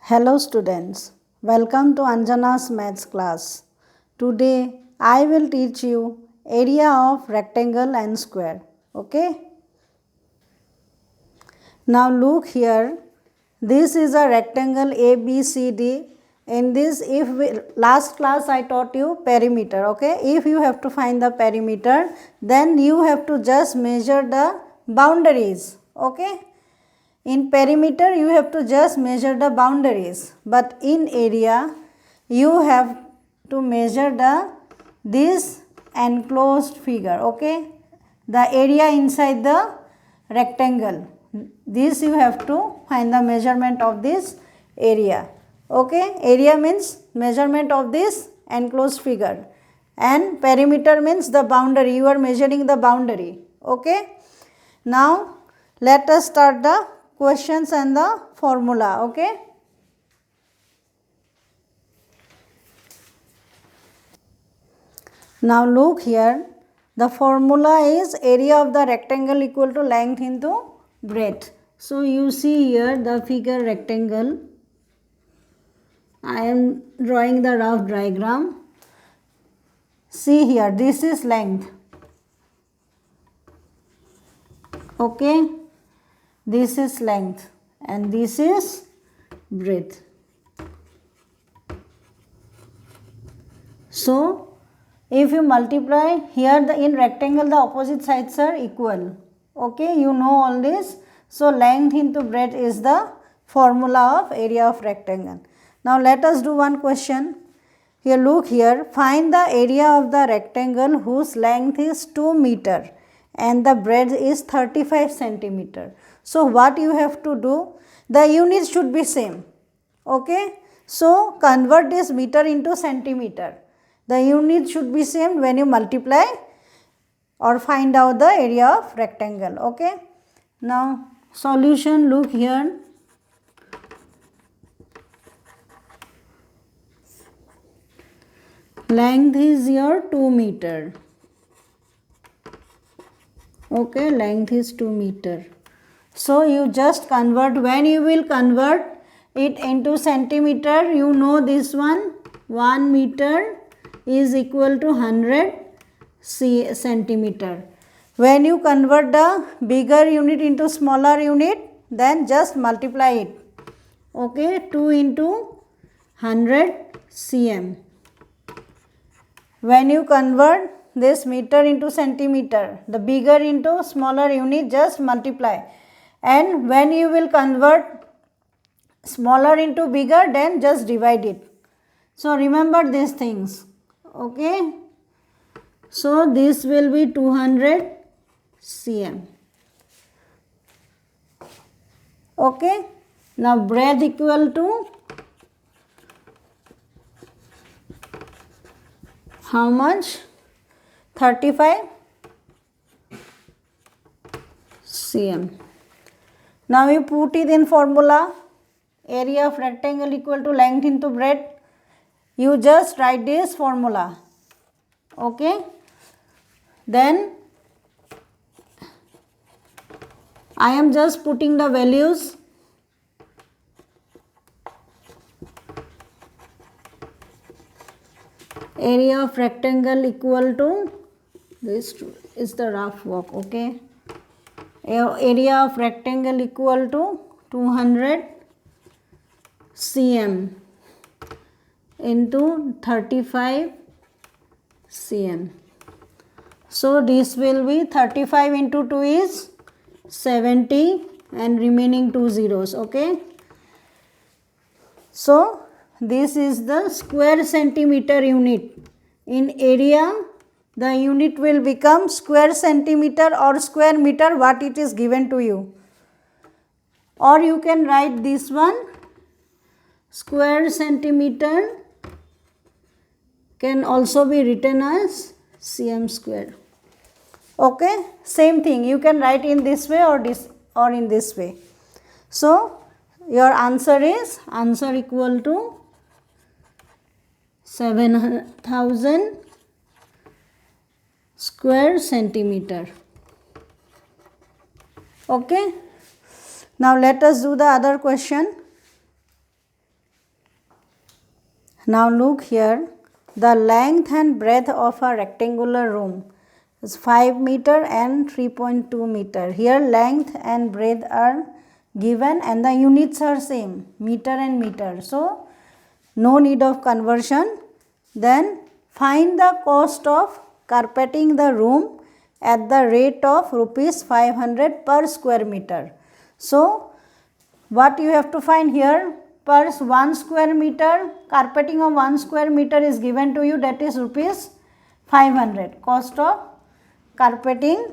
Hello students, welcome to Anjana's maths class. Today I will teach you area of rectangle and square. Okay? Now look here. This is a rectangle ABCD. In this, last class I taught you perimeter. Okay? If you have to find the perimeter, then you have to just measure the boundaries. Okay? In perimeter, you have to just measure the boundaries, but in area, you have to measure this enclosed figure, okay? The area inside the rectangle. This you have to find the measurement of this area, okay? Area means measurement of this enclosed figure, and perimeter means the boundary. You are measuring the boundary, okay? Now, let us start the questions and the formula, okay? Now look here, the formula is area of the rectangle equal to length into breadth. So you see here the figure rectangle. I am drawing the rough diagram. See here, this is length, okay? This is length and this is breadth. So, if you multiply here in rectangle, the opposite sides are equal. Okay, you know all this. So, length into breadth is the formula of area of rectangle. Now, let us do one question. Here, look here. Find the area of the rectangle whose length is 2 meter and the breadth is 35 centimeter. So, what you have to do? The units should be same. Okay. So, convert this meter into centimeter. The unit should be same when you multiply or find out the area of rectangle. Okay. Now, solution, look here. Length is your 2 meter. Okay, length is 2 meter. So, you just convert, when you will convert it into centimeter, you know this one, 1 meter is equal to 100 centimeter. When you convert the bigger unit into smaller unit, then just multiply it. Okay, 2 into 100 cm. When you convert this meter into centimeter, the bigger into smaller unit, just multiply. And when you will convert smaller into bigger, then just divide it. So, remember these things. Okay. So, this will be 200 cm. Okay. Now, breadth equal to how much? 35 cm. Now you put it in formula, area of rectangle equal to length into breadth. You just write this formula, okay? Then I am just putting the values. Area of rectangle equal to, this is the rough work, okay? Area of rectangle equal to 200 cm into 35 cm. So, this will be 35 into 2 is 70 and remaining 2 zeros, okay? So, this is the square centimeter unit. In area, the unit will become square centimeter or square meter, what it is given to you. Or you can write this one, square centimeter can also be written as cm square. Okay, same thing. You can write in this way or in this way. So, your answer is equal to 7000 square centimeter. Okay. Now let us do the other question. Now look here, the length and breadth of a rectangular room is 5 meter and 3.2 meter. Here length and breadth are given and the units are same, meter and meter. So no need of conversion. Then find the cost of carpeting the room at the rate of rupees 500 per square meter. So what you have to find here, per 1 square meter, carpeting of 1 square meter is given to you, that is rupees 500, cost of carpeting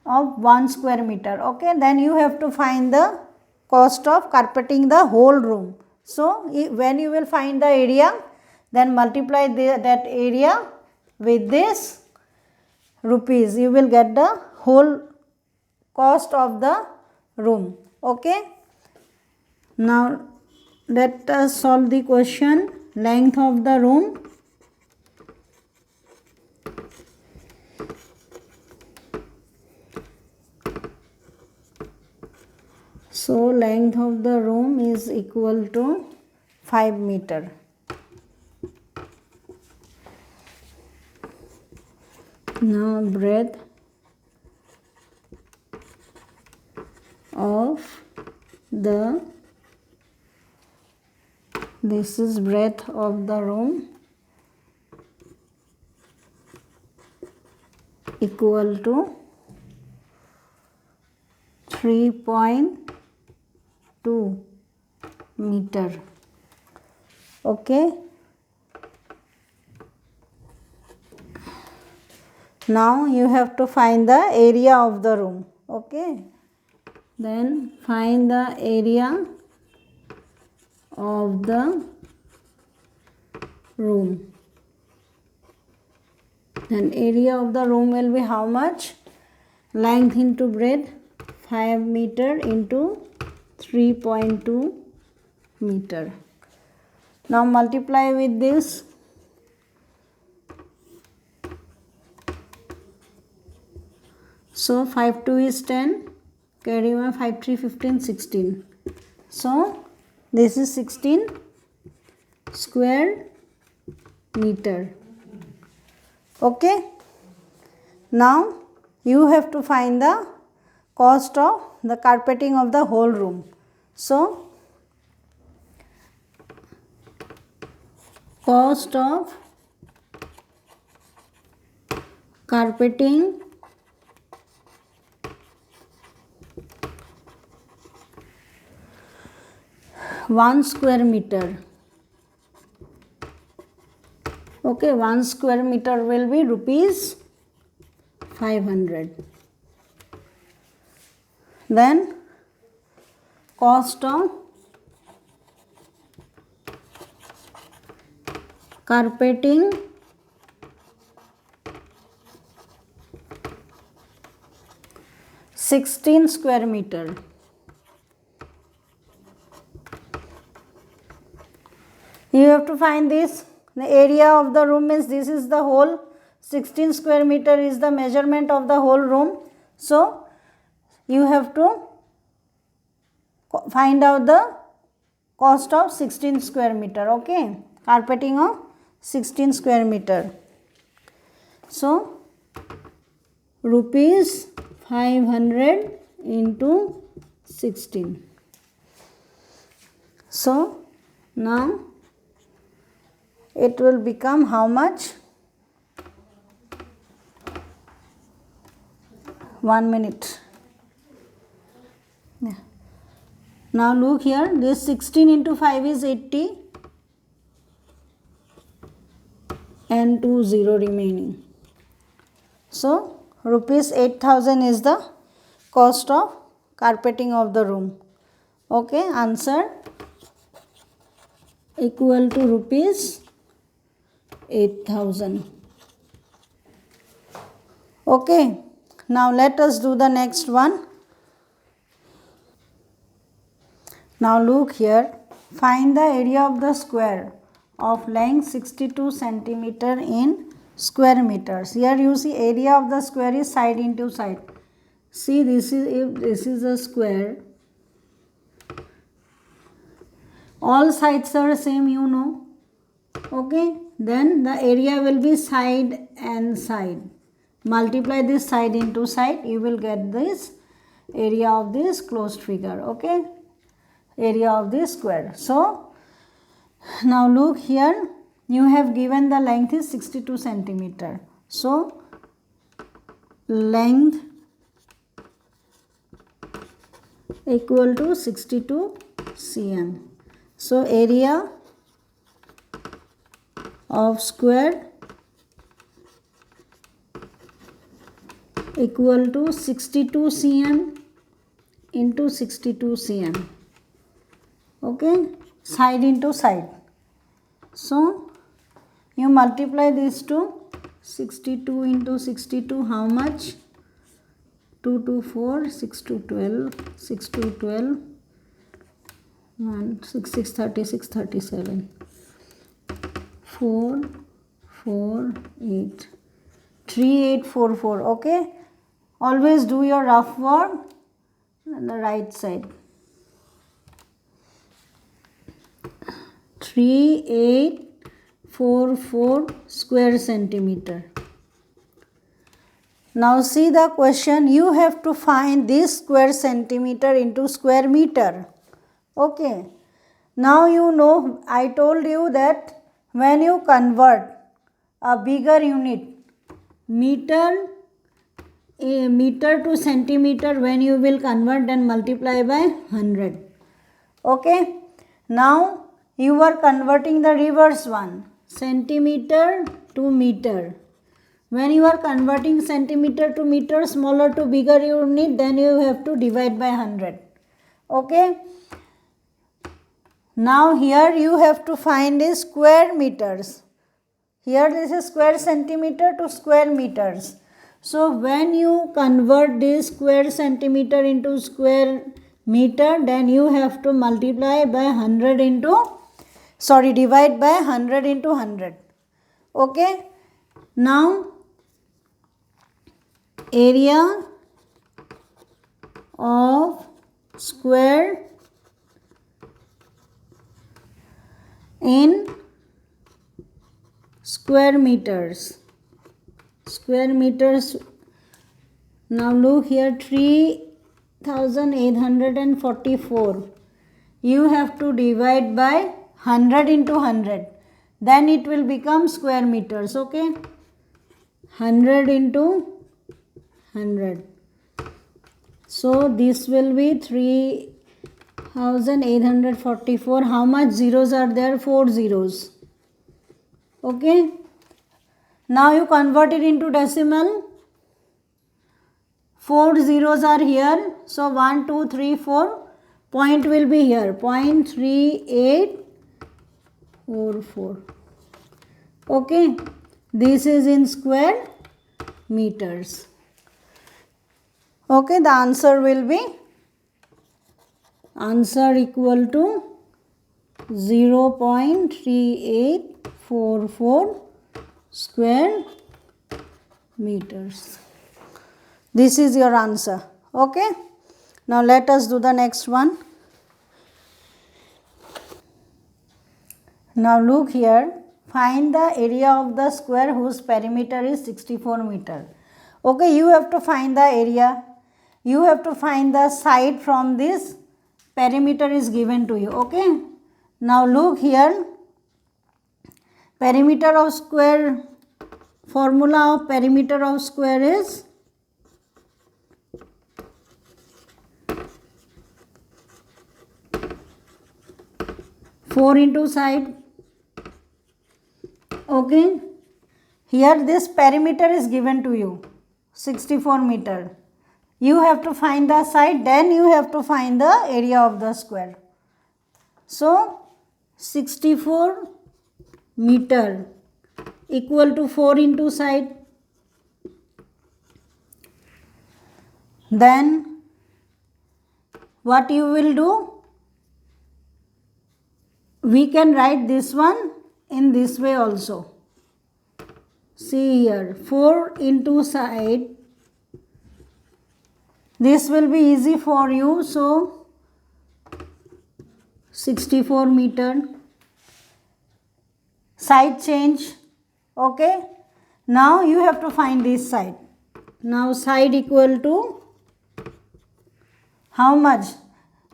of 1 square meter. Okay, then you have to find the cost of carpeting the whole room. So when you will find the area, then multiply that area with this rupees, you will get the whole cost of the room. Okay, now let us solve the question. Length of the room, so length of the room is equal to 5 meter. Now breadth of the, this is breadth of the room equal to 3.2 meter. Okay. Now you have to find the area of the room. Okay. Then find the area of the room. Then area of the room will be how much? Length into breadth, 5 meter into 3.2 meter. Now multiply with this. So 5 2 is 10, carry 1, 5 3 15, 16. So this is 16 square meter. Okay. Now you have to find the cost of the carpeting of the whole room. So cost of carpeting one square meter. Okay, 1 square meter will be rupees 500. Then cost of carpeting (16 square meter). You have to find this. The area of the room is, this is the whole, 16 square meter is the measurement of the whole room. So you have to find out the cost of 16 square meter. Okay, carpeting of 16 square meter. So rupees 500 into 16. So now it will become how much? 1 minute. Yeah. Now look here, this 16 into 5 is 80 and 2 0 remaining. So rupees 8,000 is the cost of carpeting of the room. Okay, answer equal to rupees 8,000. Okay, now let us do the next one. Now look here, find the area of the square of length 62 centimeter in square meters. Here you see area of the square is side into side. See, this is, if this is a square, all sides are same, you know. Okay, then the area will be side and side. Multiply this side into side, you will get this area of this closed figure. Okay, area of this square. So now look here, you have given the length is 62 centimeter. So length equal to 62 cm. So area of square equal to 62 cm into 62 cm. Okay, side into side. So you multiply these two, 62 into 62, how much? 2 to 4, 6 to 12, 6 to 12, 1, 6, 6, 36, 37, 4, 4, 8, 3844. Okay, always do your rough work on the right side. 3844 square centimeter. Now see the question, you have to find this square centimeter into square meter. Okay, now you know, I told you that when you convert a bigger unit, meter to centimeter, when you will convert, then multiply by 100. Okay, now you are converting the reverse one, centimeter to meter. When you are converting centimeter to meter, smaller to bigger unit, then you have to divide by 100. Okay, now here you have to find is square meters. Here this is square centimeter to square meters. So when you convert this square centimeter into square meter, then you have to multiply by 100 into, divide by 100 into 100. Okay, now area of square in square meters. Square meters. Now look here, 3844. You have to divide by 100 into 100. Then it will become square meters. Okay, 100 into 100. So this will be 3844. How much zeros are there? 4 zeros. Okay, now you convert it into decimal. 4 zeros are here. So 1, 2, 3, 4. Point will be here. 0.3844. Okay, this is in square meters. Okay, the answer will be answer equal to 0.3844 square meters. This is your answer. Okay, now let us do the next one. Now look here, find the area of the square whose perimeter is 64 meter. Okay, you have to find the area. You have to find the side from this perimeter is given to you. Okay, now look here, perimeter of square, formula of perimeter of square is four into side. Okay, here this perimeter is given to you 64 meter. You have to find the side, then you have to find the area of the square. So 64 meter equal to 4 into side. Then what you will do? We can write this one in this way also. See here, 4 into side. This will be easy for you. So 64 meter. side change. Okay, now you have to find this side. Now side equal to how much?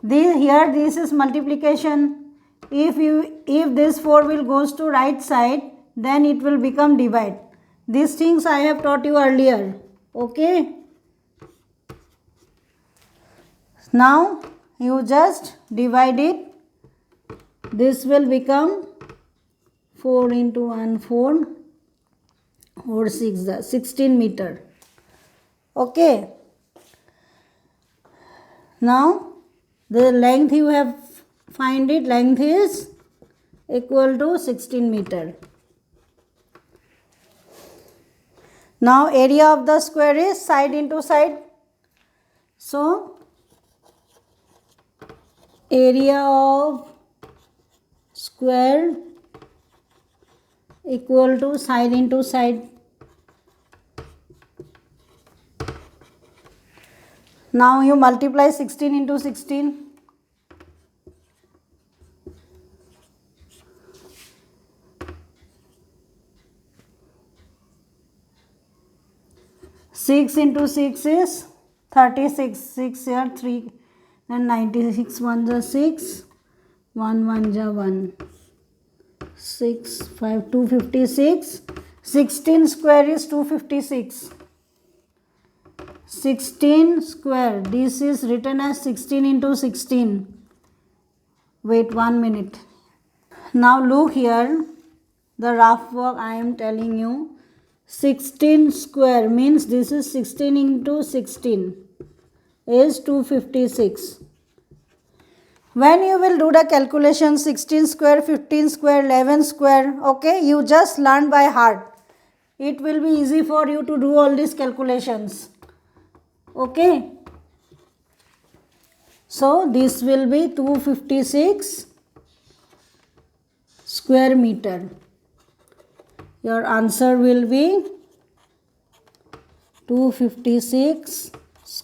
Here this is multiplication. If this 4 will goes to right side, then it will become divide. These things I have taught you earlier. Okay. Now you just divide it. This will become 4 into 1 4 or 6 16 meter. Okay. Now the length you have find it, length is equal to 16 meter. Now area of the square is side into side. So area of square equal to side into side. Now you multiply 16 into 16. Six into 6 is 36. 6 here 3 and 96 1 is 6. 1 1 is 1. 6 5 256. 16 square is 256. 16 square. This is written as 16 into 16. Wait 1 minute. Now look here. The rough work I am telling you. 16 square means this is 16 into 16 is 256. When you will do the calculation 16 square, 15 square, 11 square, okay, you just learn by heart. It will be easy for you to do all these calculations. Okay. So this will be 256 square meter. Your answer will be 256